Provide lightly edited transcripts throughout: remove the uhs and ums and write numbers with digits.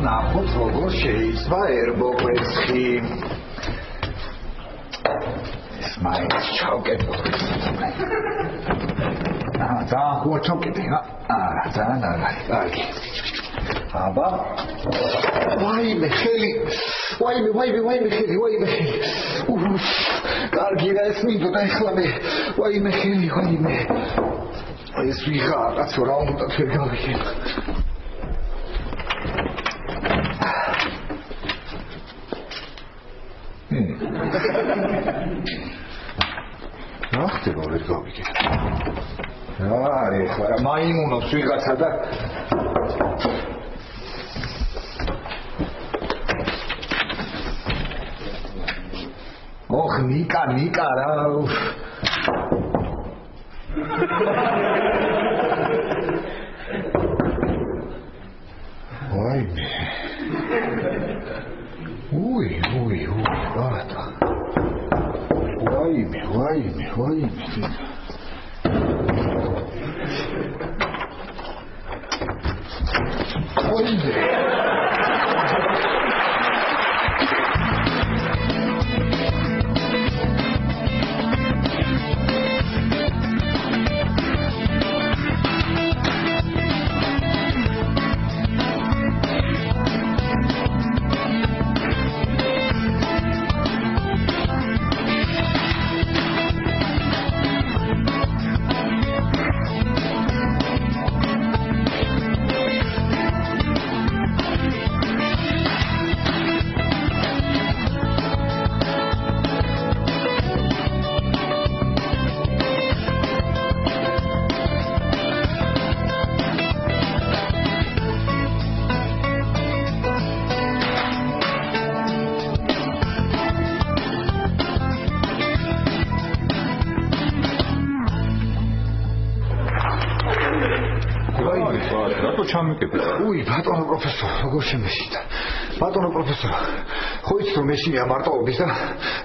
ნახოთ როგორ შეიძლება ერბო კვერცხი. ეს მაინც ჩავკეთო. ძალიან ხუა ჩავკეთე, ძალიან კარგი. აბა. ვაიმე ხელი. ვაიმე ხელი. კარგი რა ეს მინდოდა ეხლა მე. ვაიმე ხელი. ეს ვიღა კაცო რა უნდა ვერ გავიგებ. რა ხდება ვერ გავიგებ. ეხლა რა მაიმუნობს ვიღაცა და ოხ ნიკა რა ვაიმე უი ბატა ვაიმე უი ბატონო პროფესორი როგორ შემეშიდა ბატონო პროფესორი ხო იცით რომ მეშინია მარტოობის და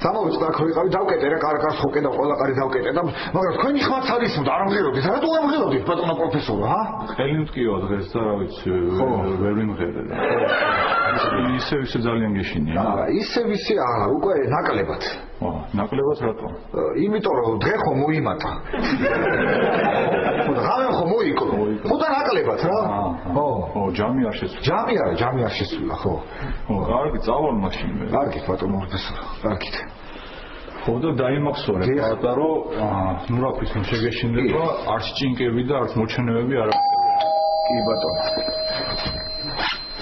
დამოვიწყდა აქ ვიყავი დავკეტე რა კარგას ხო კიდევ ყველა კარი დავკეტე და მაგრამ თქვენი ხმაც არის და არ ამღეროდით რატო არ ამღეროდით ბატონო პროფესორი ხელი მткиო დღეს და რა ვიცი ვერ ვიმღერე ისე ძალიან გეშინია ისე არა უკვე ნაკლებად ნაკლებად რატო იმიტომ რომ დღე ხო მოიმატა ღამე ხო მოიკლო ხო და ნაკლებად რა ხო ჯამი არ შესულა ჯამი არ შესულა ხო კარგი წავალ მაშინ მე კარგი ბატონო პროფესორი კარგით ხო და დაიმახსოვრე პატარო ნუ რა ქვია შეგეშინდება არც ჭინკები და არც მოჩენებები არ აქვს კი ბატონო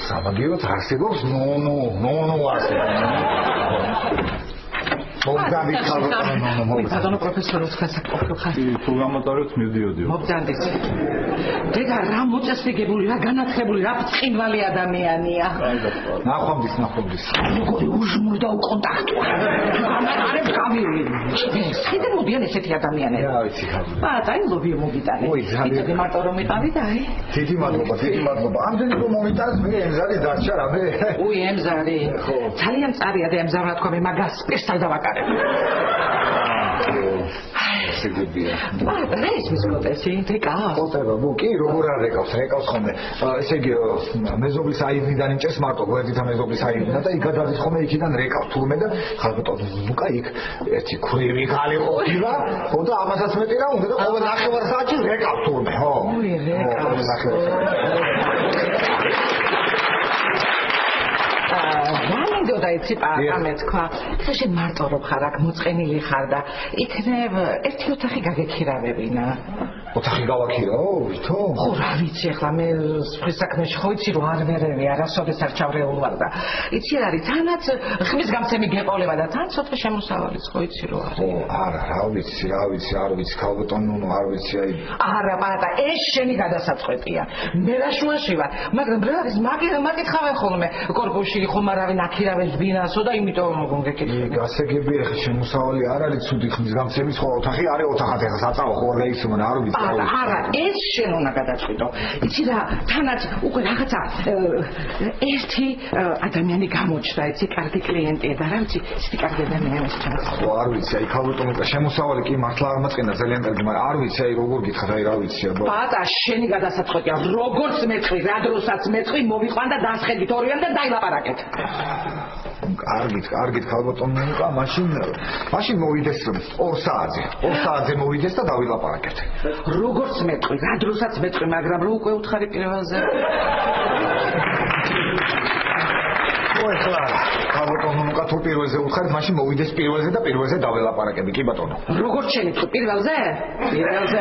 სამაგიეროდ არსებობს ნო არსებობს მოგდანით ბატონო პროფესორს გასაკეთო ხარ თუ გამატარებთ მივდიოდიო მოგდანდით დეგა რა მოწესრიგებული რა განათლებული რა ბრწყინვალე ადამიანია ნახვამდის როგორი უჟმურდა უკონტაქტო არ გავირი შეიძლება მოდიან ესეთი ადამიანები რა ვიცი ხარ დაიმლობიო მოგიტანე იცოდი მარტო რომ იყავი და აი დიდი მადლობა ამდენი რომ მომიტანს მე ემზარი დარჩა რა მე უი ემზარი ძალიან წარია და ემზარმა თქვა მე მაგას სპეციალ დავაკარებ სიგებია რა ის მისკოტესი რეკავს ხოთება კი როგორ არ რეკავს ხოლმე ესე იგი მეზობლის აივნიდან იმჭეს მარტო გვერდითა მეზობლის აივნიდან და იქ გადადის ხოლმე იქიდან რეკავს თურმე და ხალბატონო ნუკა იქ ერთი ქვევი ღალი ყოფილა ხო და ამასაც მეტი რა უნდა და ყოველ ნახევარ საათში რეკავს თურმე ხო უი რეკავს მინდოდა იცი პაპა მე თქვა ესე მარტო რო ხარ აქ მოწყენილი ხარ და იქნებ ერთი ოთახი გაგექირავებინა ოთახი გავაქირავო ვითო ხო რა ვიცი ახლა მე სხვის საქმეში ხო იცი რომ არ ვერევი არასოდეს არ ჩავრეულ ვარ და იცი არის თანაც ხმის გამცემი გეყოლება და თან ცოტა შემოსავალიც ხო იცი რომ არის არა რა ვიცი არ ვიცი ქალბატონო არ ვიცი აი არა პატა ეს შენი გადასაწყვეტია მე რაშუაში ვარ მაგრამ რა არის მაგითხავენ ხოლმე კორპუსში ხომ არავინ აქირავებს ბინასო და იმიტომ გეკითხები გასაგებია ხე შემოსავალი არ არის ცუდი ხმის გამცემის ხო ოთახი არის ოთახად ახლა საწავა ხო არ გაიცნობენ არ ვიცი არა, ეს შენ უნდა გადაწყვიტო. იცი რა, თანაც უკვე რაღაცა ერთი ადამიანი გამოჩნდა, იცი, კარგი კლიენტია და რა ვიცი, ისეთი კარგი ადამიანის ჩანს. ხო, არ ვიცი, აი ქალბატონო, შემოსავალი კი მართლა არ მაწყენა ძალიან კარგი, მაგრამ არ ვიცი, აი როგორ გითხრათ, აი რა ვიცი, აბა. ბატა, შენი გადასაწყვეტია, როგორც მეწვი, რა დროსაც მეწვი, მოვიყვან და დასხედით ორივემ და დაილაპარაკეთ. კარგით ქალბატონო, მაშინ მოვიდეს 2 საათზე მოვიდეს და დავილაპარაკეთ. როგორც მეწვი, რა დროსაც მეწვი, მაგრამ რო უკვე უთხარი პირველზე. ეხლა ქალბატონო, ნუ თუ პირველზე უთხარით, მაშინ მოვიდეს პირველზე და პირველზე დავილაპარაკები, კი ბატონო. როგორც შენი თუ პირველზე? პირველზე.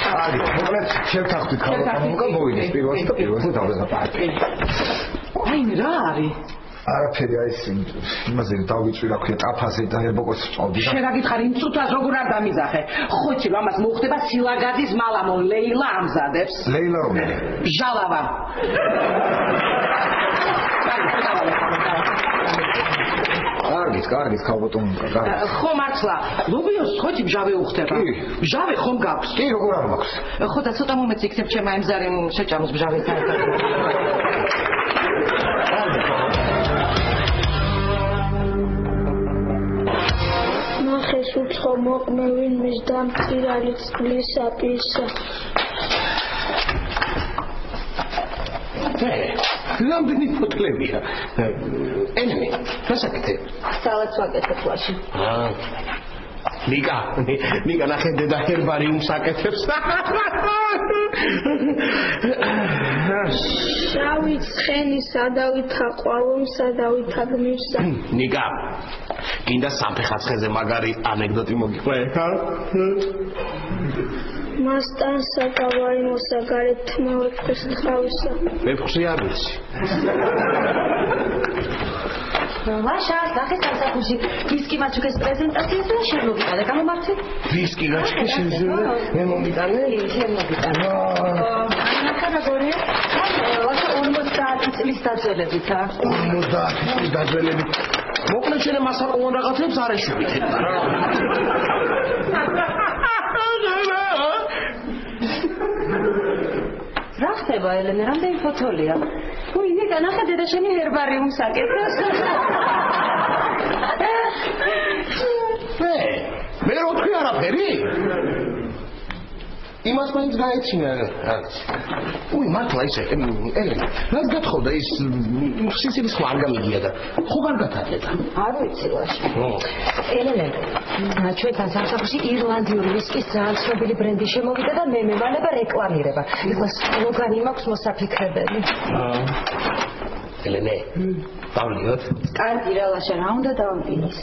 აი, მოკლედ შევთანხმდით ქალბატონო, მოვიდეს პირველზე და პირველზე დავილაპარაკები. აი რა არის? არაფერი, აი ეს იმაზე დავიჭვი რა ქვია, ტაფაზე და ერბოკოს წავდი. შენ რა გითხარი, იმ წუთას როგორ არ დამიზახე? ხო იცი რომ ამას მოხდება სილაგადის მალამო ლეილა ამზადებს. ლეილა რომელი? ჟალავა. კარგით, ქალბატონო, კარგით. ხო მართლა, ლობიოს ხო იცი ბჟავე უხდება? ბჟავე ხომ გაქვს? კი, როგორ არ მაქვს? ხო და ცოტა მომეც იქნებ ჩემ აიმზარი შეჭამოს ბჟავესთან. ნახეს უცხო მოყმევინ მისდა მწირალი წყლის აპისა. რამდენი ფოტოებია? ელენე, რასაკეთე? სალაც ვაკეთებ ლაში. ნიკა ნახე დედა ჰერბარიუმს აკეთებს. შავი ცხენი სადავითა ყვავომ სადავითა გმირსა. ნიკა, გინდა სამფეხაცხეზე მაგარი ანეკდოტი მოგიყვე, ხა? მასთან საკავაიმოსა გარეთ მეოთხეს თხავისა. მეფხი არ ვიცი. ლაშა, ნახე სამსახურში ვისკი მაჩუკეს პრეზენტაციას და შენ მოგიტანე, გამომართვი? ვისკი გაჩქე შეიძლება? მე მომიტანე? შენ მოგიტანე. ნახე როგორია? ლაშა 50 წლის დაძველებითა. 50 წლის დაძველებით. მოკლედ შენ მასაკოვან რაღაცებს არ ეშვებით ეტა რა. რა ხდება ელენე, რამდენი ფოტოლია? უი, ნიკა, ნახე დედა შენი ჰერბარიუმს აკეთებს. მე რო თქვი არაფერი? იმას მაინც გაეჩინა. უი, მართლა ისე, ელენე, რაც გათხოვდა ის სიცილის ხმა არ გამიგია და ხო არ გათანხმდა? არ ვიცი ლაშა. ელენე, ჩვენთან სამსახურში ირლანდიური ვისკის ძალიან ცნობილი ბრენდი შემოვიდა და მე მევალება რეკლამირება. ეხლა სლოგანი მაქვს მოსაფიქრებელი. ელენე, დავლიოთ? კარგი რა ლაშა, რა უნდა დავამტკინოს?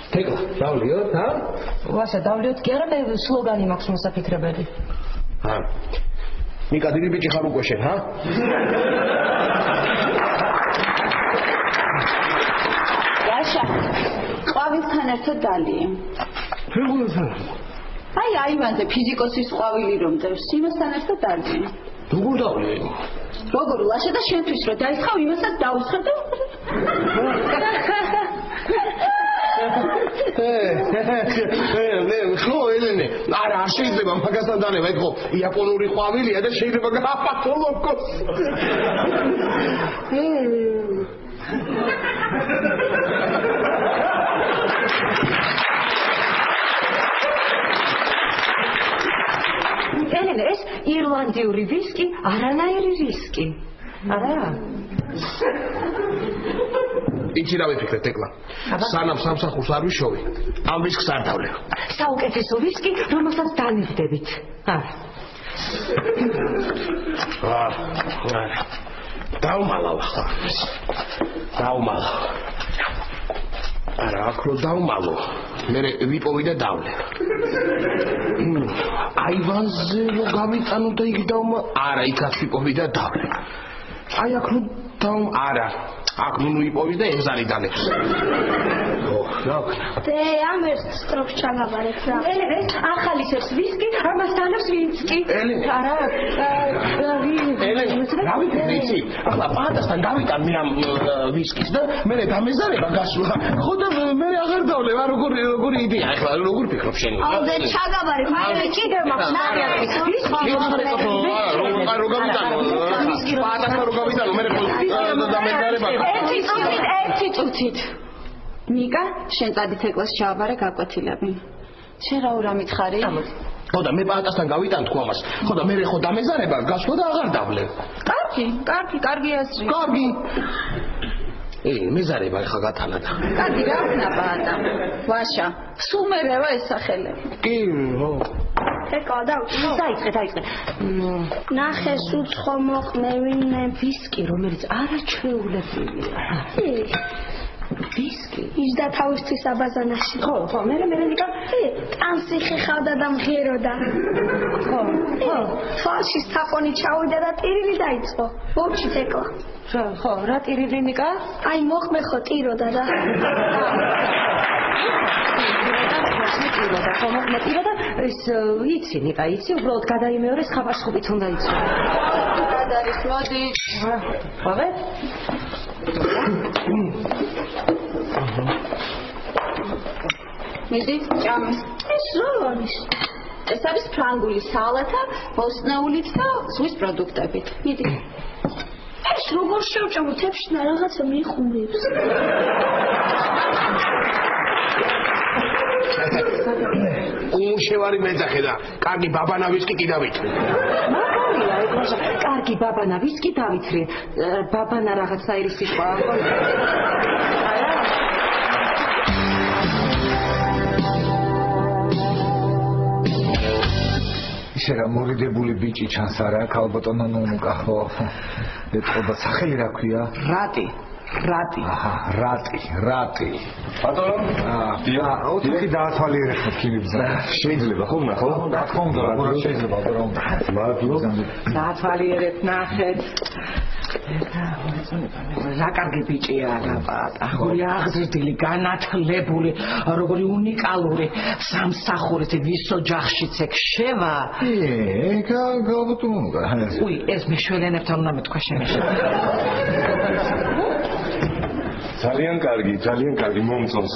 თეკლა, დავლიოთ, ჰა? ლაშა, დავლიოთ კი არა, მე სლოგანი მაქვს მოსაფიქრებელი. ნიკა, დიდი ბიჭი ხარ უკვე შენ, ჰა? ლაშა, ყვავილთან ერთად დალიე. როგორ? აი აივანზე ფიზიკოსის ყვავილი რომ დევს, იმასთან ერთად დალიე. როგორ დავლიე? როგორ ლაშა და შენთვის რომ დაისხავ იმასაც დაუსხებ და ხო ელენე, არა არ შეიძლება მაგასთან დანება, ეთქო იაპონური ყვავილია და შეიძლება გააფართო ლოკოს. ელენე, ეს ირლანდიური ვისკი, არანაირი რისკი. არა? იცი რა ვიფიქრე თეკლა? სანამ სამსახურს არ ვიშოვი, ამ ვისკს არ დავლევ. საუკეთესო ვისკი, რომელსაც დანებდებით. არა. დავმალავ ახლა. არა, აქ რო დავმალო. მე ვიპოვი და დავლე. აივანზე რო გამიტანო და იქ დავმა, არა, იქაც ვიპოვი და დავლე. აი აქ რო არა. აქ ნუ იპოვი და ემზარი დალებს. რა ვქნა? დე ამ ერთ სტროფს ჩაგაბარეთ რა. ელენე, ახალისებს ვისკი, ამას დანებს ვისკი. ელენე. არა. ელენე. რა ვიქნე იცი? ახლა პაატასთან გავიტან მე ამ ვისკის და მე დამეზარება გასულა. ხო და მე აღარ დავლე, როგორი იდეა ახლა როგორ ფიქრობ შენ? ალზე ჩაგაბარი, მაგრამ კიდევ მაქვს ნარიადები. რო გავიტანო. ვისკი პაატასთან რო გავიტანო, მე დამეზარება. ერთი წუთით. ნიკა, შენ წადით ეკლას ჩააბარე გაკვეთილები. შენ რა უნდა მითხარი? ხო და მე პაატასთან გავიტან თქვა მას. ხო და მე ხო დამეზარება გასვლა და აღარ დავლე. კარგი აზრი. კარგი. მეზარება ხა გათანა და. კარგი რა ვქნა პაატა. ვაშა, სულ მერევა ესახელე. კი, ხო. ეკა დაიწყე. ნახე სუცხო მოყმევინე ვისკი, რომელიც არაჩვეულებელია. ვისკი. იჯდა თავისთვის აბაზანაში. ხო, მე ნიკა ტანსი ხეხავდა და მღეროდა. ხო. თვალში თაფონი ჩავიდა და ტირილი დაიწყო. ბორჩით ეკლა. ხო, რა ტირილი ნიკა? აი მოხმე ხო ტიროდა და. ტიროდა, ეს იცი ნიკა, უბრალოდ გადაიმეორეს ხაბაშხობით უნდა იცი. გადარის მოდი. ხვავე? მიდი, ჭამე. ეს რა არის? ეს არის ფრანგული სალათა, ბოსტნეულით და ზღვის პროდუქტებით. მიდი. ეს როგორ შევჭამო თებში და რაღაცა მიხუმრებს. უმშევარი მეძახე და კარგი ბაბანა ვისკი კი დავითრე. მაგარია ეგრეშა, კარგი ბაბანა ვისკი დავითრე. ბაბანა რაღაცა ის იყო. ისე რა მორიდებული ბიჭი ჩანს არა ქალბატონო ნუნუკა ხო? ეთყობა სახელი რა ქვია? რატი. აჰა, რატი. ბატონო? ოთახი დაათვალიერეთ ქიმიბზა. შეიძლება ხო ნახო? რა თქმა უნდა, რა შეიძლება ბატონო. მადლობა. დაათვალიერეთ ნახეთ. რა კარგი ბიჭია რა პაატა. როგორი აღზრდილი, განათლებული, როგორი უნიკალური სამსახურით ვისო ჯახშიც ეგ შევა. გალბატონო. უი, ეს მეშველენებთან უნდა მეთქვა შემეშე. ძალიან კარგი მომწონს.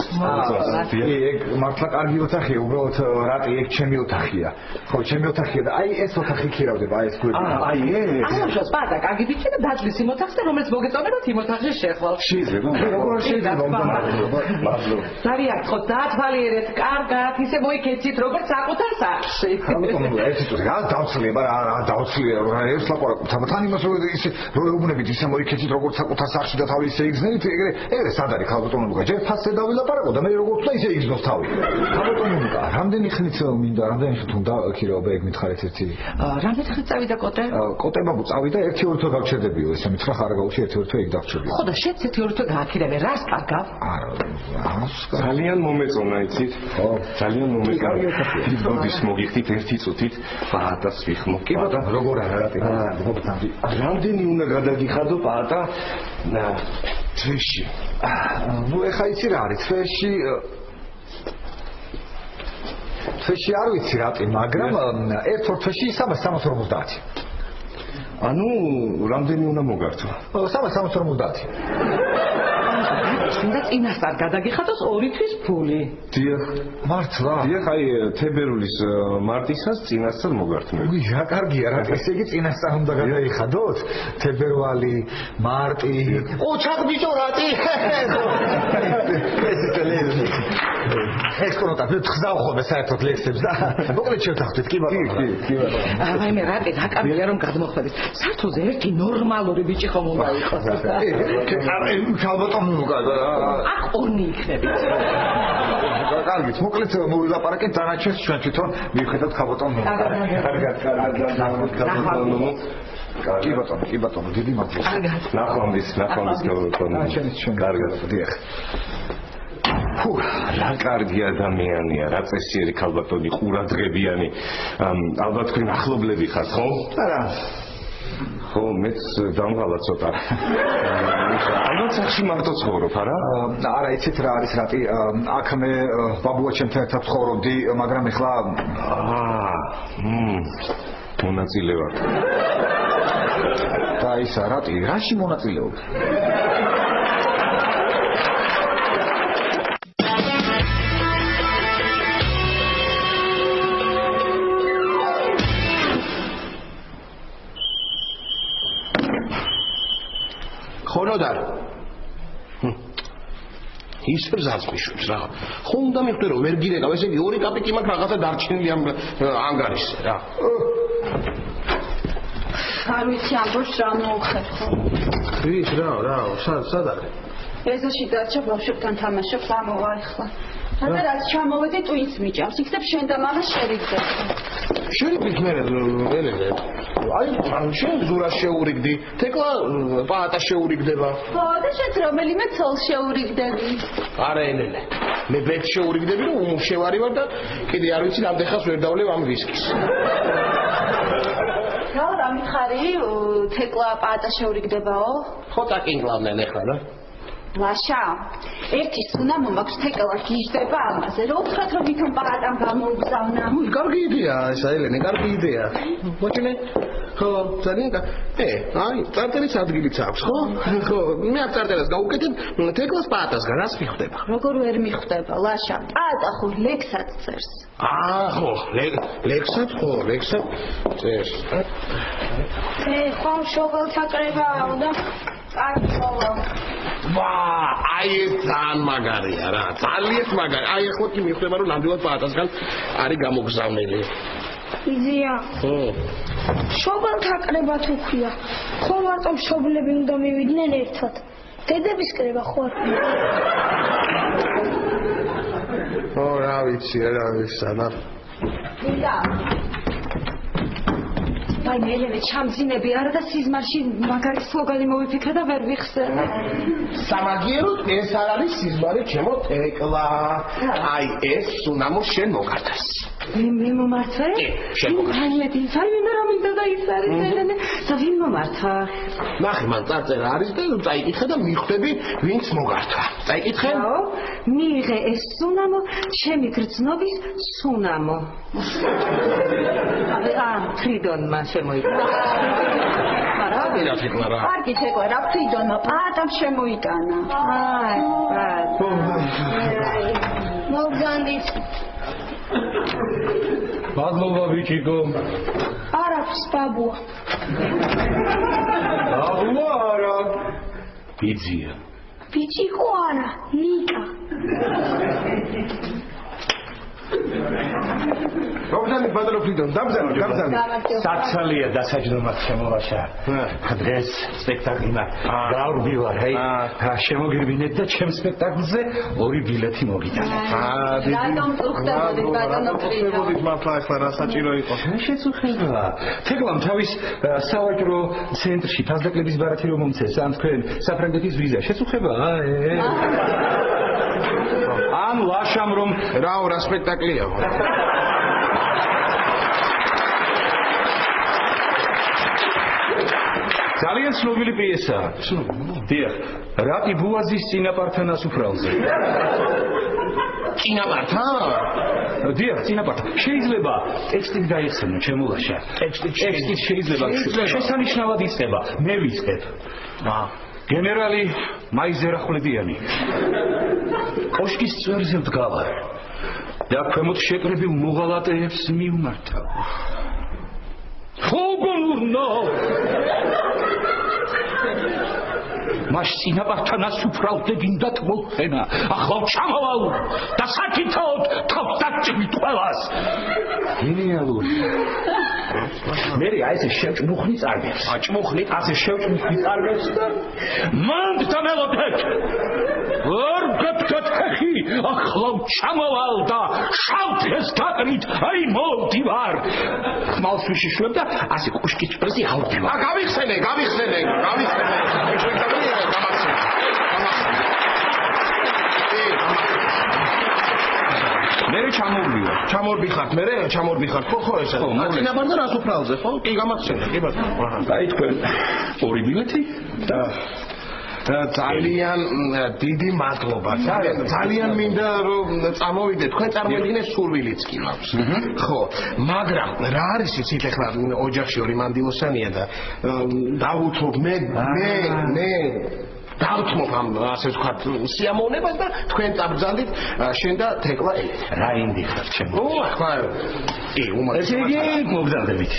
ეგ მართლა კარგი ოთახია, უბრალოდ რატი ეგ ჩემი ოთახია. ხო, ჩემი ოთახია და აი ეს ოთახი ქირავდება, აი ეს გვერდი. აი ეს. ამაშოს პაატა, კარგი ბიჭი და დაძლის იმ ოთახს და რომელიც მოგეწონებათ იმ ოთახში შეხვალ. შეიძლება. როგორ შეიძლება? მადლობა. დავიართხოთ, დაათვალიერეთ, კარგად, ისე მოიქეცით, როგორც საკუთარ სახლში. ერთი წუთი, რა დავცლია, რა დავცლია, ეს ლაპარაკობ. თან იმას რომ ისე რო ეუბნებით, ისე მოიქეცით, როგორც საკუთარ სახლში და თავი ისე იგზნებით, ეგრე სად არის ქალბატონო ლუკა? ჯერ ფასზე დავილაპარაკო და მე როგორ ვთქვა ისე იგზნოს თავი. ქალბატონო ლუკა, რამდენი ხნით მინდა, რამდენი ხნით უნდა ქირაობა ეგ მითხარით ერთი? რამდენი ხნით წავიდა კოტე? კოტე ბაბუ წავიდა 1-2 თვე გავჩერდებიო, ესე მითხრა ხარ გაუჩი 1-2 თვე იქ დავჩერდი. ხო და შენც 1-2 თვე გააქირავე, რას კარგავ? არა, ძალიან მომეწონა იცით? ხო, ძალიან მომეწონა. ბოდის მოგიხდით ერთი წუთით პაატას ვიხმო. კი ბატონო, როგორ არა რატი? რამდენი უნდა გადაგიხადო პაატა? თვეში. ნუ ეხა იცი რა არის თვეში არ ვიცი რატი, მაგრამ ერთ-ორ თვეში 350. ანუ რამდენი უნდა მოგართო? 350. უნდა წინასწარ გადაგიხადოს 2 თვის ფული. დიახ. მართლა? დიახ, აი თებერვლის მარტისას წინასწარ მოგართმევ. უი, რა კარგია რა, ესე იგი წინასწარ უნდა გადაიხადოთ? თებერვალი, მარტი. ოჩახ ბიჭო რატი? ეს ტელევიზია. ეს კონტა ხზავ ხოლმე საერთოდ ლექსებს და მოკლედ შევთანხმდით, კი ბატონო. კი ბატონო. აი მე რატი რა კარგია რომ გადმოხვედით. საერთოდ ერთი ნორმალური ბიჭი ხომ უნდა იყოს. ქალბატონო ლუკა აქ ორნი იქნებით. კარგით, მოკლედ მოვილაპარაკეთ დანარჩენს ჩვენ თვითონ მივხედავთ ქალბატონო ლუკა. კი ბატონო, დიდი მადლობა. ნახვამდის ქალბატონო. კარგად, დიახ. რა კარგი ადამიანია, რა წესიერი ქალბატონი, ყურადღებიანი. ალბათ თქვენ ახლობლები ხართ, ხო? არა. ხო, მეც დამღალა ცოტა. ალბათ სახში მარტო ცხოვრობ, არა? არა, იცით რა არის რატი? აქ მე ბაბუა ჩემთან ერთად ცხოვრობდი, მაგრამ ეხლა მონაწილე ვარ. და ისა რატი რაში მონაწილეობ? ხონოდარ ის ბრზას მიშობს რა ხო უნდა მიხდე რომ ვერ გირეკავ ესე იგი 2 კაპიკი მაქვს რაღაცა დარჩენილი ამ ანგარიშზე რა არ ვიცი ამბობს რა მოუხებ ხო ის რა სად არის ეზოში დარჩა ბავშვებთან თამაშობს ამოვა ახლა და რაც ჩამოვედი ტვინს მიჭამს იქნებ შენ და მამა შევიგდეთ შევიგდით მე ელენე აი შენ ზურას შეურიგდი თეკლა პაატა შეურიგდება ხო და შენ რომელიმე ცოლ შეურიგდები არა ელენე მე ბეთ შეურიგდები რომ უმშევარი ვარ და კიდე არ ვიცი რამდენ ხანს ვერ დავლევ ამ ვისკის რა მითხარი თეკლა პაატა შეურიგდებაო ხო დაკინგლავდნენ ახლა რა ლაშა ერთი სუნამო მაქვს თეკლა გიждდება ამაზე რა უთხრათ რომ ვითომ პაატამ გამოუგზავნა კარგი იდეა ეს ელენე კარგი იდეა მოჩინე ხო ძალიან აი წარტერის ადგილიც აქვს ხო ხო მე არ წარტერას გავუკეთებ თეკლას პაატასგან რას მიხვდება როგორ ვერ მიხვდება ლაშა პაატა ხო ლექსად წერს ხო ლექსად წერს ხო შოგელთა კრებაა და კარგი მოვა აი ეს ძალიან მაგარია რა ძალიან მაგარი აი ახლა კი მიხვდება რომ ნამდვილად პაატასგან არის გამოგზავნილი იზია შობელთა კრება თუ ქვია ხო მარტო მშობლები უნდა მივიდნენ ერთად დედების კრება ხო არ ო რა ვიცი სადა იდა აი მელევე ჩამძინები არა და სიზმარში მაგარი სლოგანი მოვიფიქრე და ვერ ვიხსენე სამაგიეროდ ეს არ არის სიზმარი ჩემო თეკლა აი ეს სუნამო შენ მოგართას მე მომართვე? შენ მოგართვე საერთოდ რა მინდა და ის არის ელენე და ვინ მომართა ნახე მან წარწერა არის და წაიკითხე და მიხვდები ვინც მოგართვა წაიკითხე მიიღე ეს სუნამო ჩემი გრძნობის სუნამო ფრიდონმა შემოიტანა არა ვირა თეკლა რა კარგი თეკლა რა ფრიდონმა პაატამ შემოიტანა აი მოგზანდით მადლობა ბიჭიკო არაფერს ბაბუა ბაბუა არა ბიძია ბიჭიკო არა ნიკა მოგზავნე ბატონო ფრიდონ დამზადე საცალია დასაჯდომად შემოვაშა დღეს სპექტაკლი გავრბივარ შემოგირბინეთ და ჩემ სპექტაკლზე 2 ბილეთი მოგიტანეთ რატომ უხდებოდით ბატონო ფრიდონ მართლა ახლა რა საჭირო იყო შეწუხება თეკლამ თავის სავაჭრო ცენტრში ფასდაკლების ბარათი რომ მომცეს ან თქვენ საფრანგეთის ვიზა შეწუხება ან ლაშამ რომ რაო რა სპექტაკლია ძალიან ცნობილი პიესაა დიახ რატი ბუაზის წინაპართან ასუფრალზე წინაპართან დიახ წინაპართან შეიძლება ტექსტით გაიხსენო ჩემო ლაშა ტექსტით შეიძლება შესანიშნავად იწება მე ვიწყებ გენერალი მაიზერახვლედიანი კოშკის წვერზე ვდგავარ და ქვემოთ შეკრებილ მოღალატეებს მივმართავ ხოგონურნო მას წინაპართან ასუფრალდე გინდათ მოხენა ახლა ჩამოვალ და საკითხავთ თავს დაგჭირთ ყველას გენიალური მე აი ეს შევჭმუხნი წარმებს აჭმუხნი ასე შევჭმუხნი წარმებს და მანდ დამელოდეთ ორ გატკათხი ახლა ჩამოვალ და შავთეს გაკრით აი მოვდივარ ხმალს ვიშიშვლებ და ასე კუშკის წვერზე ავდივარ გავიხსენე მე ჩამორბიხარ ხო ესა წინაპართან ასუფრალზე ხო კი გამახსენე კი ბატონო აი თქვენ 2 ბილეთი და ძალიან დიდი მადლობა. ძალიან მინდა რომ წამოვიდეთ. თქვენ წარმოიდგინეთ სურვილიც კი მაქვს. ხო, მაგრამ რა არის იცით ახლა ოჯახში ორი მანდილოსანია და დავუთმობ მე დავთმობ ამ ასე ვთქვათ სიამოვნებას და თქვენ წაბრძანდით შენ და თეკლა რა ინდი ხარ ჩემო? ახლა კი უმეტეს. ესე იგი მოგზაურდებით.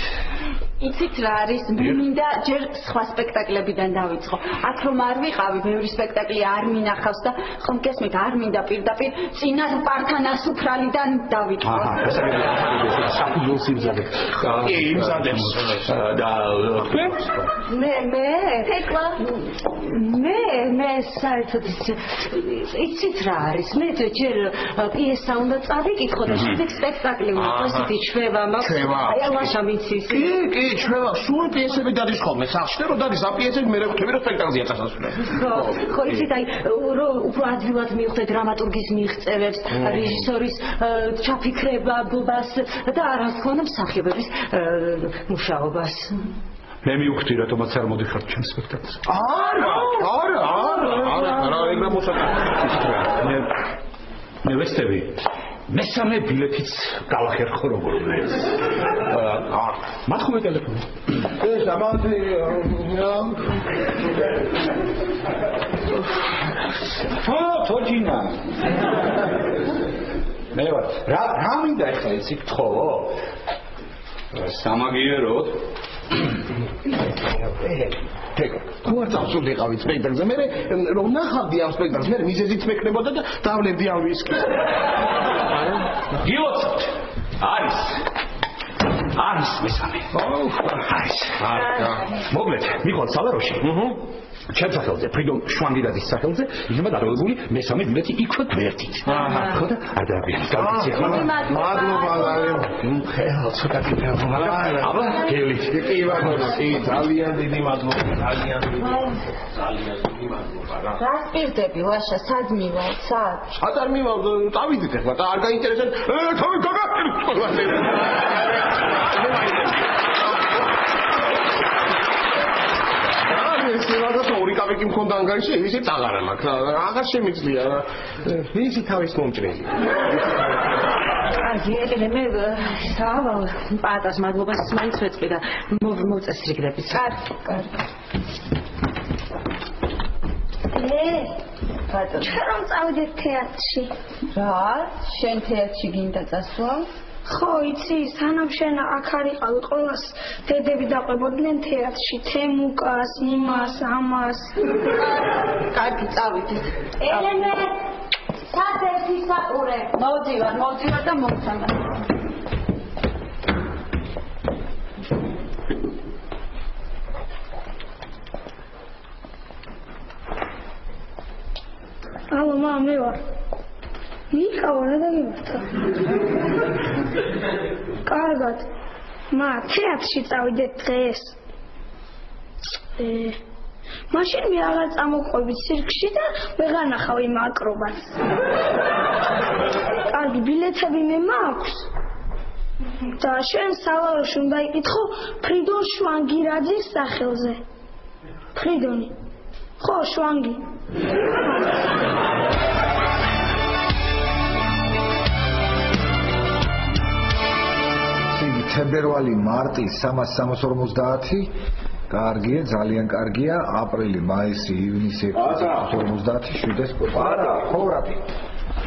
იცით რა არის? მე მინდა ჯერ სხვა სპექტაკლებიდან დავიწყო. აქ რომ არ ვიყავი, ბევრი სპექტაკლი არ მინახავს და ხომ გესმით, არ მინდა პირდაპირ წინა პართანას უფრალიდან დავიწყო. საფუძველს იმზადებ. კი, იმზადებს. და მე თეკლა მე საერთოდ იცით რა არის? მე ჯერ პიესა უნდა წავიკითხო და შემდეგ სპექტაკლი უნდა ესეთი ჩვევა მაქვს. აი ამაშა ვიცის. კი, ჩვევა, სულ პიესები დადის ხოლმე სახში და რო დადის ამ პიესები მე ვხვდები რომ სპექტაკლზეა წასასვლელი. ხო, იცით აი უფრო ადვილად მივხვდე დრამატურგის მიღწევებს, რეჟისორის ჩაფიქრება, ბობას და არას თქონა მსახიობების მუშაობას. მე მივხვდი რატომაც არ მოდიხარ ჩემს სპექტაკლს. არა, ეგრე მოსაკუთრე. მე ვეცდები მესამე ბილეთიც გავახერხო როგორ მე. მათქო მე ტელეფონი. ეს ამათი თოჯინა. მე ვარ. რა მინდა ახლა იცი გთხოვო? სამაგიეროდ თეკა, თუ არ წავსულიყავით სპექტაკლზე, მე რომ ნახავდი ამ სპექტაკლს, მე მიზეზით მექნებოდა და დავლენდი ამ ვისკის. გილოცავთ. არის მესამე. არის. მოგლეთ, მიყავთ სალაროში. ჩემს სახელზე, ფრიდონ შვანგირაძის სახელზე, იქნება დარღვევებული მესამე ბილეთი იქვე გვერდით. ხო და არ დაგვიწყდა გავიცი ახლა. მადლობა ლალე. ხელა ცოტა კიდევ. აბა, გელი. კი, მადლობა. კი, ძალიან დიდი მადლობა. ძალიან დიდი მადლობა რა. რა პირდები ვაშა, სად მივალ, სად? სად არ მივალ, წავიდით ახლა და არ გაინტერესებს. თავი გაგაკეთეთ ყველასე. ეს რაღაც ორი კაპიკი მქონდა ანგარიში, ისე წაღარა მაქვს. აღარ შემიძლია რა. ისი თავის მომჭრელი. ელენე მე სავალ პატას მადლობას მაინც ვეწყდი და მოწესრიგდები. კარგი. ბატონო, ჩვენ რომ წავიდეთ თეატრში. რა? შენ თეატრში გინდა წასვლა? ხო, იცი, სანამ შენ აქ არ იყავი, ყველას დედები დაყვებოდნენ თეატრში, თემუკას, იმას, ამას. კარგი, წავიდეთ. ელენე, საერთი საყურე. მოვძივარ და მომცანა. ალო, მამა, მე ვარ. იქავა რა დაგიმართა. კარგად. თეატრში წავიდეთ დღეს. მაშინ მე აღარ წამოყვებით ცირკში და ვეღარ ნახავ იმ აკრობატს. კარგი, ბილეთები მე მაქვს. და შენ სალაროში უნდა იყითხო ფრიდონ შვანგირაძის სახელზე. ფრიდონი. ხო, შვანგი. თებერვალი, მარტი 350. კარგია, ძალიან კარგია. აპრილი, მაისი, ივნისი 50. 7-ს. ხო, რატი?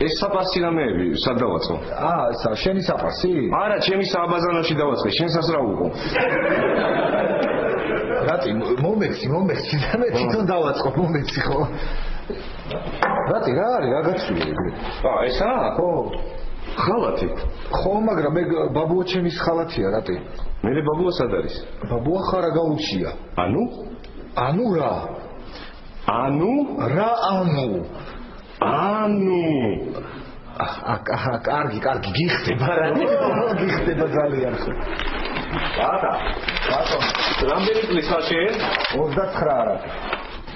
ეს საფასი რამეები, სად დავაწყო? შენი საფასი? არა, ჩემი სააბაზანოში დავაწყე, შენსაც რა უყო? რატი, მომეცი და მე თვითონ დავაწყო, მომეცი ხო? რატი, რა არის, რა გაცვლია ეგრე? ესა? ხო. ხალათი? ხო, მაგრამ მე ბაბუა ჩემის ხალათია, რატი? მე ბაბუა სად არის? ბაბუა ხარა გაუჩია. ანუ რა? კარგი, გიხდება რა. გიხდება ძალიან ხო. ბატონო, რამდენი წლის ხალხი? 29 არა.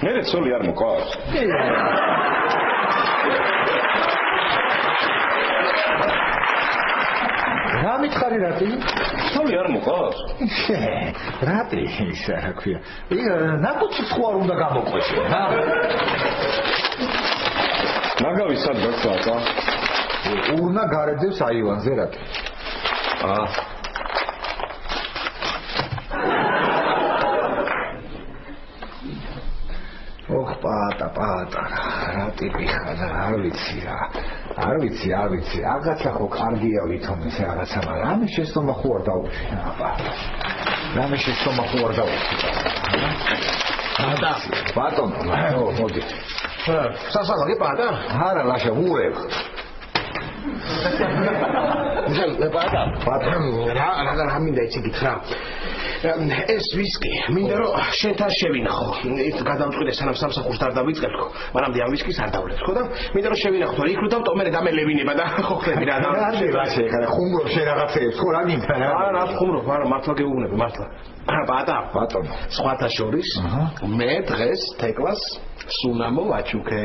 მე ცოლი არ მოყავს. რა რა მითხარი რატი? თავი არ მოყავს. რატი ისა რა ქვია? ნაკუცი სხვა არ უნდა გამოყვეს რა. ნაგავი სად გაქცევა? ურნა გარედევს აივანზე რატი? ოხ პატა რა ტიპი ხარ არ ვიცი რა არ ვიცი რაღაცა ხო კარგია ვითომ ესე რაღაცა მაგრამ რამე შეცდომა ხო არ დაუშვი რამე შეცდომა ხო არ დაუშვი ბატონო მოდი სასალარი პატა არა ლაშა ვურებ ბატონო რა მინდა იცი გითხრა ეს ვისკი მინდა რომ შენთან შევინახო ის გადამწყვეტე სანამ სამსახურს არ დავიწყებ ხო მანამდე ამ ვისკის არ დავვლებ ხო და მინდა რომ შევინახო იქ რომ და მე დამელევინება და ხო ხლები რა ლაშა ხარ ხუმრობ შენ რაღაცეებს ხო რა გინდა რა ხუმრობ არა მართლა გეუბნები მართლა ბატონო სხვათა შორის მე დღეს თეკლას სუნამო ვაჩუქე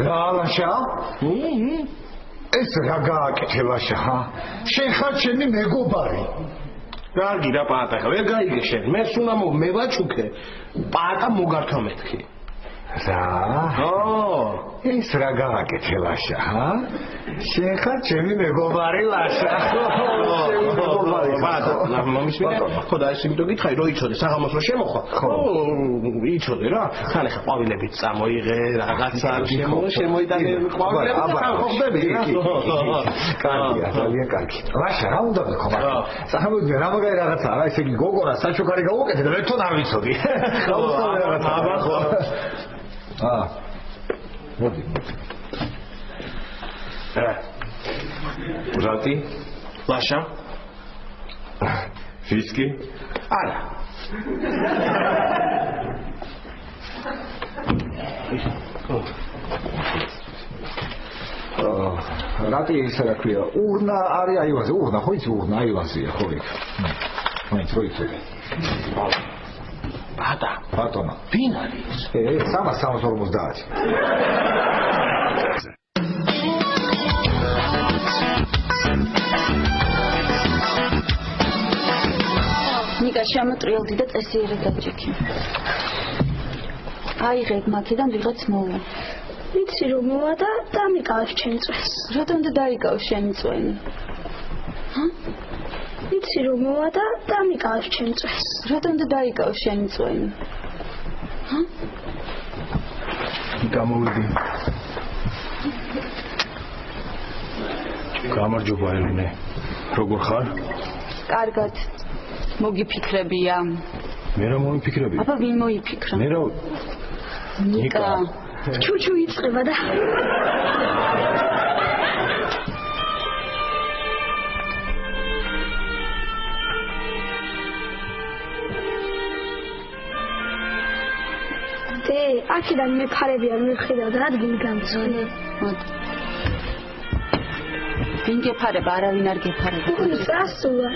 რა ლაშა ეს რა გააკეთე ლაშა შენ ხარ ჩემი მეგობარი კარგი რა პატა ხა ვერ გაიგე შენ მე სუნამო მე ვაჩუქე პატა მოგართვა მეთქი რა ეს რა გააკეთე ლაშა შენ ხარ ჩემი მეგობარი ლაშა პატა ხო და ეს იმიტომ გითხარი რომ იცოდე საღამოს რომ შემოხვა ხო იცოდე რა თან ახლა ყვავილებით წამოიღე რაღაცა შემოიტანე ყვავილები და თან ხო ხდები კარგია ძალიან კარგი ლაშა რა უნდა გქო მაგრამ საღამოს რა მაგარი რაღაცა რა ესე იგი გოგონა საჩუქარი გაუკეთე და ერთონ არ ვიცოდი აბა ხო მოდი რატი? ლაშა ვისკი? არა რატი ისე რა ქვია ურნა არის აივანზე ურნა ხო იცი ურნა აივანზეა ხო იქ მაინც რო იცი ბატონო ვინ არის 350 ნიკა შემოტრიალდი და წესიერად დაჭიქი აიღეთ მაქედან ვიღაც მოვა ვიცი რომ მოვა და დამიკავეს ჩემი წვენს რატომ და დაიკავეს შენი წვენი ვიცი რომ მოვა და დამიკავეს ჩემი წვენს რატომ და დაიკავეს შენი წვენი გამოვიდი გამარჯობა ელენე როგორ ხარ კარგად მოგიფიქრებია მე რა მომიფიქრები აბა ვინ მოიფიქრა მე რა ნიკა ჩუჩუ იწება და აქედან მე ფარები არ მივხედავ და ადგილი გამწვენე. ვინ გეფარება, არავინ არ გეფარება. წასულა.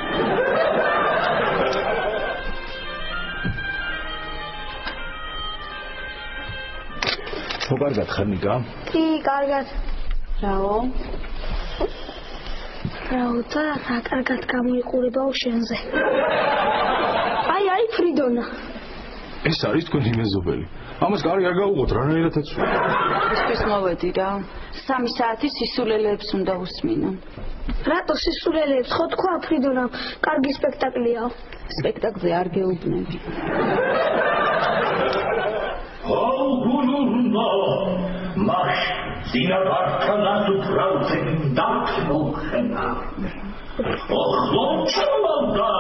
ხო კარგად ხარ ნიკა? კი, კარგად. რაო? რაო და რა კარგად გამოიყურებაო შენზე. აი ფრიდონა. ეს არის თქვენი მეზობელი. ამას კარი არ გაუღოთ, რანაირად ეცვა. ისպես მოვედი რა. 3 საათი სისულელეებს უნდა უსმინო. რატო სისულელეებს? ხო თქვა ფრიდონამ, კარგი სპექტაკლია. სპექტაკლზე არ გეუბნები. აუგუნურნა მაშ ძინავართან უბრალოდ დათმოხენა. ოხლოჩალდა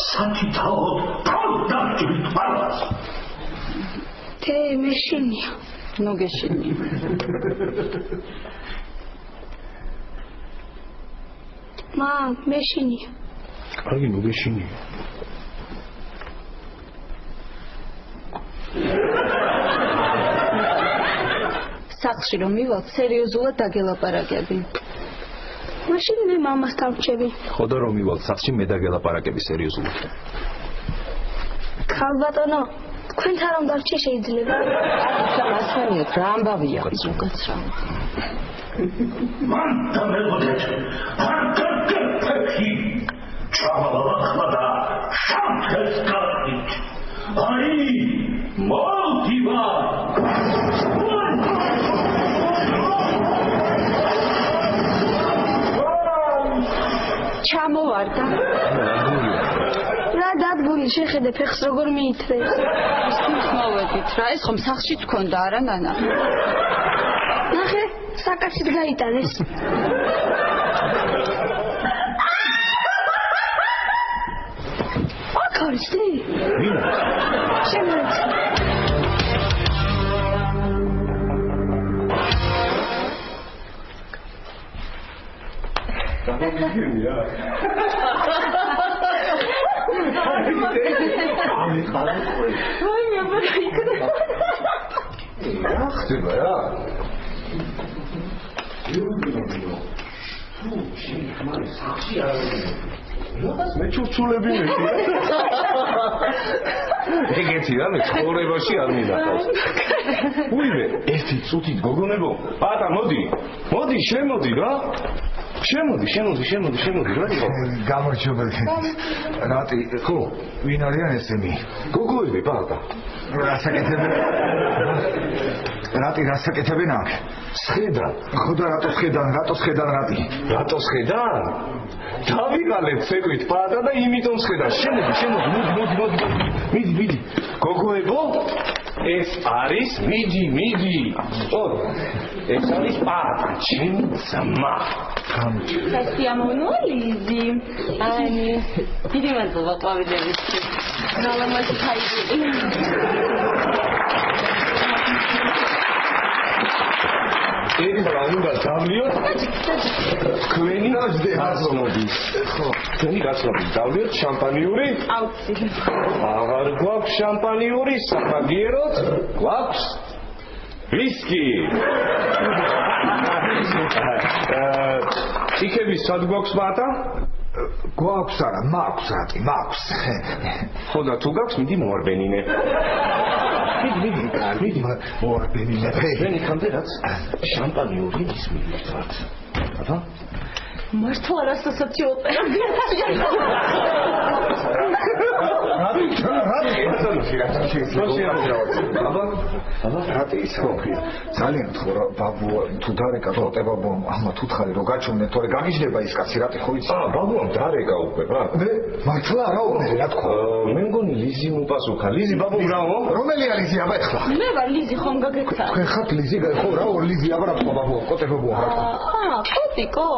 საჩითაო თავდაჭრით პარას. Te meșinia. Nu gheșinia. Ma, meșinia. Კარგი, nu gheșinia. სახლში რომ მივალ, სერიოზულად დაგელაპარაკები. მაშინ მე მამასთან ვჩები. ხო და რომ მივალ სახლში მე დაგელაპარაკები სერიოზულად. ქალბატონო თქვენთან რომ დარჩე შეიძლება? ასვენიოთ, რა ამბავია? უკაცრავ. მან დამელოდეთ. ერთი ჩამოვახლა და შამთელს გაყიდ. აი, მოვდივა. ჩამოვარდა. რა დადგული შეხედე ფეხს როგორ მიითრეს. ის მოვედით რა ეს ხომ სახლში თქონდა არა ნანა. ნახე საკაცით გაიტანეს. აქ არის დი? ვინ? შემოიწყო. ხდება რა? მე ჩურჩულები მეტი. ეგეთი რა მე ცხოვრებაში არ მინახავს. უიმე, ერთი წუთით გოგონებო, პატა მოდი. მოდი, შემოდი რა. შემოდი რა იყო? გამორჩეული. რატი, ხო, ვინ არიან ესენი? გოგოები პატა. რასაკეთებენ? რატი რასაკეთებენ აქ? სხედან. ხოდა რატო სხედან რატი? რატო სხედან? დავიღალეთ ცეკვით პატა და იმიტომ სხედან. შემოდი, მიდი. გოგოებო, ეს არის მიდი. ო, ეს არის პატა, ჩემი ძმა. სასიამოვნოა ლიზი. აი, დიდი მადლობა ყვავილებისთვის. ნალამაზი ხაიდი. ერიბლა უნდა დავლიოთ თქვენი გაცნობის. ხო, თქვენი გაცნობის დავლიოთ შამპანიური? აუცი. აღარ გვაქვს შამპანიური, სამაგიეროდ გვაქვს ვისკი. იქების სად გვაქვს პატა? გვაქვს არა, მაქვს რატი, მაქვს. ხო და თუ გაქვს, მიდი მოარბენინე. მიდი, მოარბენინე. ჩვენ იქამდე რაც შამპანიური ის მივიღებთ. აბა? მართლა რასასაც ოპერაცია. აბა რატი ისო? ძალიან ხო ბაბუ თუ დარეკა როტებაბო ამა თუ თხარი რო გაჩვენე თორე გაგიჟდება ის კაცი რატი ხო იცი? ბაბუამ დარეკა უკვე რა. მე მართლა რა უნდა რა თქო? მე მგონი ლიზი მოპასუხა. ლიზი ბაბუ რაო? რომელი არის ლიზი აბა ეხლა? მე ვარ ლიზი ხომ გაგეცა? თქვენ ხართ ლიზი ხო რა ორ ლიზი აბა რა თქო ბაბუ კოტებაბო რა თქო? კოტიკო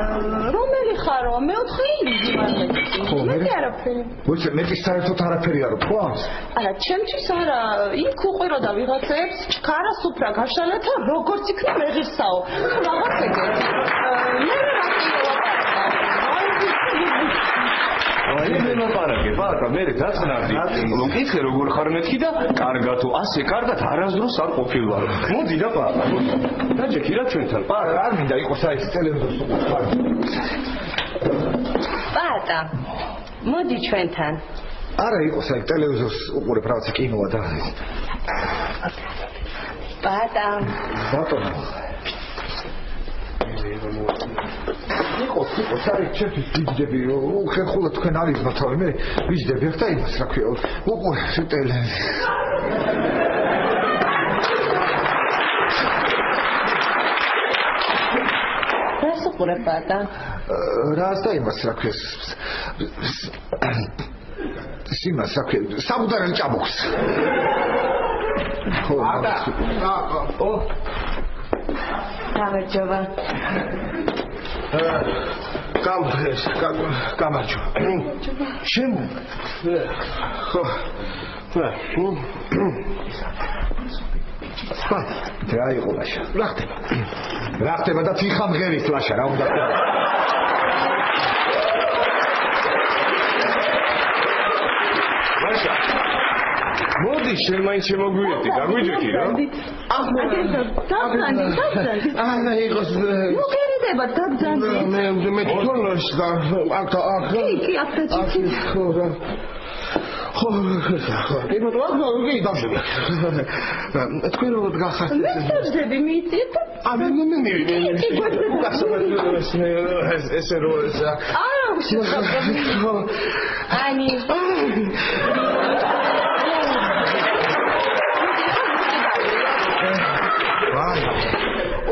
რომელი ხარო? მეოთხე ლიზი მაგეთი. მე არაფერი. ვიცი მეტის საერთოდ არაფერი არ თქვა? არა, ჩემთვის არა, იქ უყვიროდა ვიღაცებს, ჩქარა სუფრა გაშალეთა, როგორც იქნა მეღირსაო. რაღაც ეგეთი. მე აი მე მოპარაკე, პატა, მე დაწნარდი. მოკითხე როგორ ხარ მეთქი და კარგათო, ასე კარგად არასდროს არ ყოფილვარ. მოდი რა პატა. დაჯექი რა ჩვენთან. პატა, არ მინდა იყოს აი ეს ტელევიზორს უყურებ. პატა, მოდი ჩვენთან. არა იყოს აი ტელევიზორს უყურებ რაღაცა კინოა და პატა. ბატონო. იყოს აი ჩემთვის ვიჯდები ხერხულად თქვენ არის მათავი მე ვიჯდები ახლა იმას რა ქვია უყურებ ტელევიზორს რას უყურებ პატა? რას და იმას რა ქვია სიმას რა ქვია საბუდარელ ჭაბუქს ხო პატა ო გამარჯობა. გამარჯობა. შემო. ხო. რა იყო ლაშა? რა ხდება და თიხა მღერის ლაშა რა უნდა ხდება? ლაშა. მოდი შენ მაინც შემოგვიერთდი, გაგვიჯექი რა? დაბძანდი. არა იყოს. ნუ გერიდება დაბძანდი. მე თვითონ აქ კი, აფრიჩი. ხო რა. ხო, იმათ ვაგზავნა კი დავშები. თქვენ როგორ გახართ? მე დავშები მიწით. მე ესე რო ესა. არა, Ani.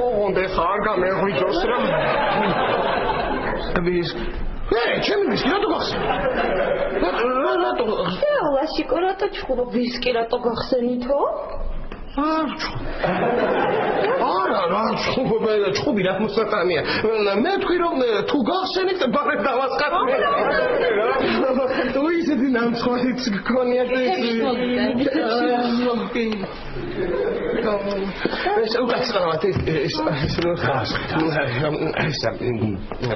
ოღონდ ხარ გამეღვიძოს რა. ვის ჩემი ვისკი რატო გახსენე? რატო? ლაშიკო რატო ჩხუბო ვისკი რატო გახსენითო? არა, რა ჩხუბი რა მოსატანია. მე თქვი რომ თუ გახსენით ბარებ დავასყარ. თუ ისეთი ნამცხვარიც გქონია ეს უკაცრავად ეს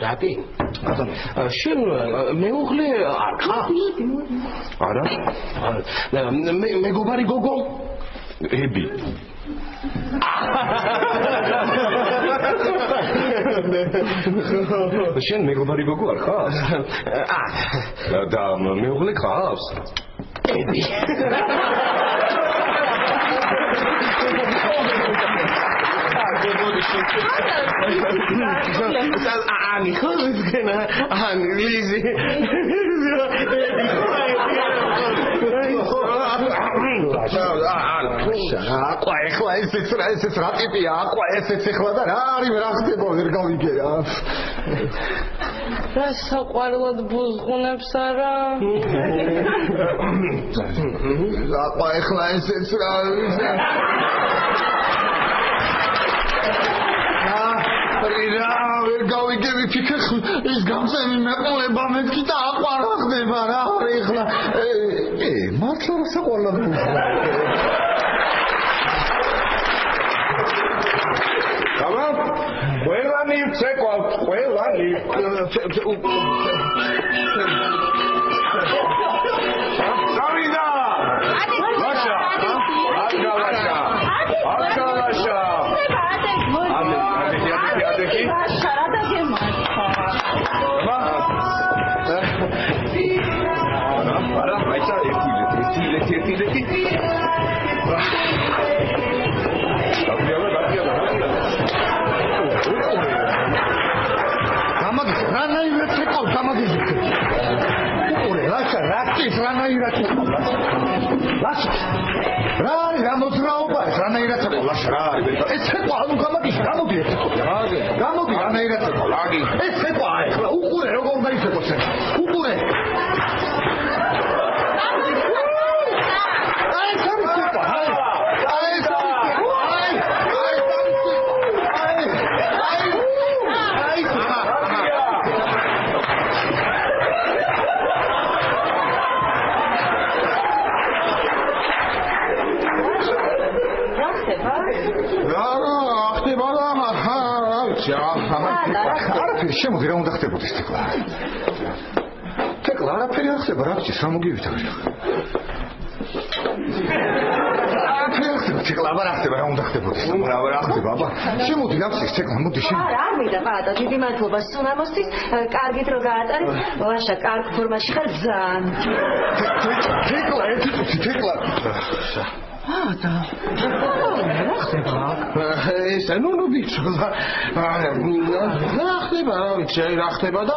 რატი? შენ მეუღლე არ ხარ? არა? მეგობარი გოგო? ები შენ მეგობარი გოგო არ ხარ? და მეუღლე ხავს? ები Ani, ხოც გენა, Ani, Lizi. აყვა ეხლა ესეც რა ტიპია? აყვა ესეც ეხლა და რა არის რა ხდება ვერ გავიგე რა. რა საყვარლად ბუზღუნებს არა? აყვა ეხლა ესეც რა ვერ გავიგები ფიქრ ის გამწევი მეყოლება მეთქი და აყვა რა ხდება რა არის ეხლა მართლა რა საყვარლად ბუზღუნებს. გამა ყველანი წეკვალ ყველანი სამიდა ლაშა აკალაშა აკალაშა ადექი შარადა გემართა არა აიცა ერთი რანაირად წეკავ გამაგიჟე. უყურე, ლაშა, რა წის რანაირად წეკავ. ლაშა. რა არის რა მოძრაობა ეს რანაირად წეკავ ლაშა რა არის? ეს წეკვა ანუ გამაგიჟე, გამოდი ეს. გამოდი რანაირად წეკავ. აგი. ეს წეკვა ახლა უყურე როგორ დაიწეკო შენ. უყურე. არაფერი შემოდი რა უნდა ხდებოდეს თეკლა. თეკლა არაფერი არ ხდება რა გჭირს რა მოგივითავი. არაფერი ხდება თეკლა აბა რა ხდება რა უნდა ხდებოდეს. რა ხდება აბა შემოდი რა გჭირს თეკლა მოდი შემოდი. არა არ მინდა პატა დიდი მადლობა სუნამოსთვის კარგით რო გაატარეთ ლაშა კარგ ფორმაში ხარ ძალიან. თეკლა ერთი წუთი თეკლა და რა ხდება? ეს ნუ ვიცი რა ხდება რა ხდება და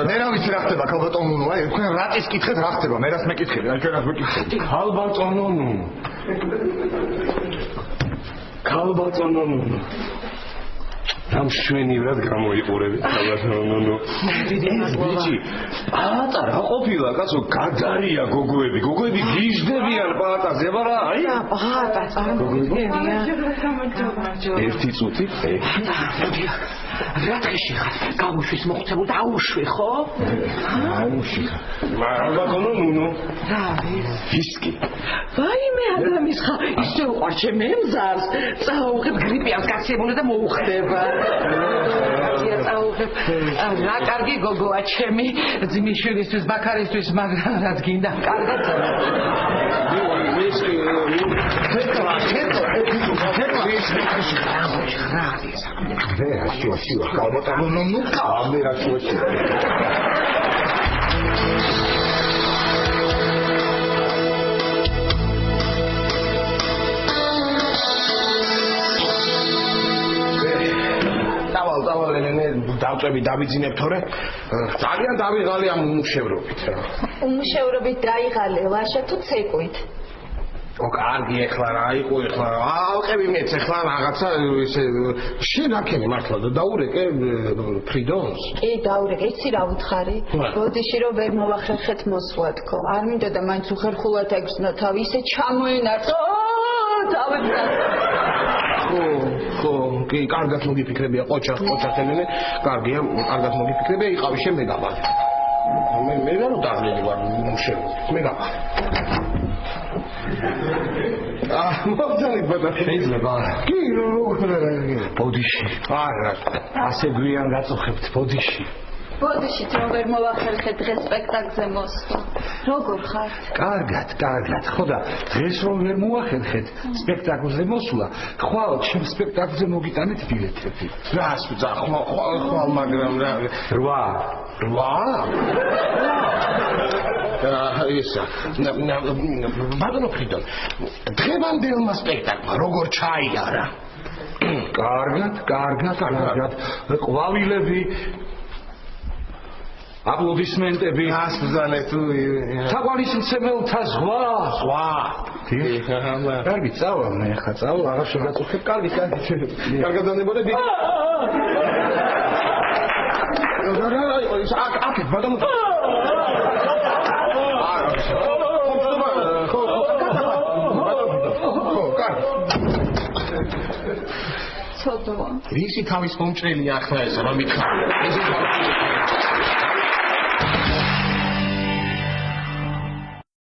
მე რა ვიცი რა ხდება ქალბატონო აი თქვენ რატის კითხეთ რა ხდება მე რას მეკითხები აი ჩვენას მეკითხები ქალბატონო დამშვენივრად გამოიყურები ქალბატონო ბიჭი პატა რა ყოფილა კაცო გადარია გოგოები გიჟდებიან პატაზე არა აი პატა წარმოგიდგენია ერთი წუთი რა დღეში ხარ გამუშვის მოხდებოდა აუშვი ხო აუშვი ქალბატონო ნუნო რა არის ვისკი ვაიმე ადამიანის ხა ისე უყვარ ჩემ ემზარს წაუღებ გრიპიანს გასცემული და მოუხდება რა კარგი გოგოა ჩემი ძმისშვილისთვის ბაქარისთვის მაგრამ რაც გინდა კარგად შუა ქალბატონო ნუ კამერა შუაში დავწვევი დავიძინებ თორე ძალიან დავიღალე ამ უმუშევრობით რა. უმუშევრობით დაიღალე ლაშა თუ ცეკვით? კარგი ეხლა რა იყო ეხლა ალყები მეც ეხლა რაღაცა ესე შენაკენი მართლა და დაურეკე ფრიდონს კი დაურეკე იცი რა უთხარი ბოდიში რომ ვერ მოვახერხეთ მოსვლა თქო არ მინდოდა მაინც უხერხულად ეგრძნო თავი ისე ჩამოენარჩა დავეცდა ხო კი კარგად მოგიფიქრებია ყოჩა ელენე კარგია კარგად მოგიფიქრებია იყავი შენ მე გაბალ მე რა დავლენი ვარ მუშევი მე გაბალ მოგძალი ბატონო შეიძლება კი როგორ ბოდიში არა ასე გვიან გაწუხებთ ბოდიში რომ ვერ მოვახერხეთ დღეს სპექტაკლზე მოსვლა როგორ ხარ კარგად ხო და დღეს რომ ვერ მოვახერხეთ სპექტაკლზე მოსვლა ხვალ ჩემ სპექტაკლზე მოგიტანეთ ბილეთები რას ვძა ხვალ მაგრამ რა 8 ისა ბატონო ფრიდონ დღევანდელმა სპექტაკლმა როგორ ჩაიარა კარგად ყვავილები აპლოდისმენტები გასვზანე თუ თაყვანისმცემელთა ზღვა კარგი წავა მე ხა წავა აღარ შეგაწუხებ კარგი კარგად დანებოდები აკეთ ბატონო ცოდვა რისი თავის მომჭრელი ახლა ესა რა მითხარ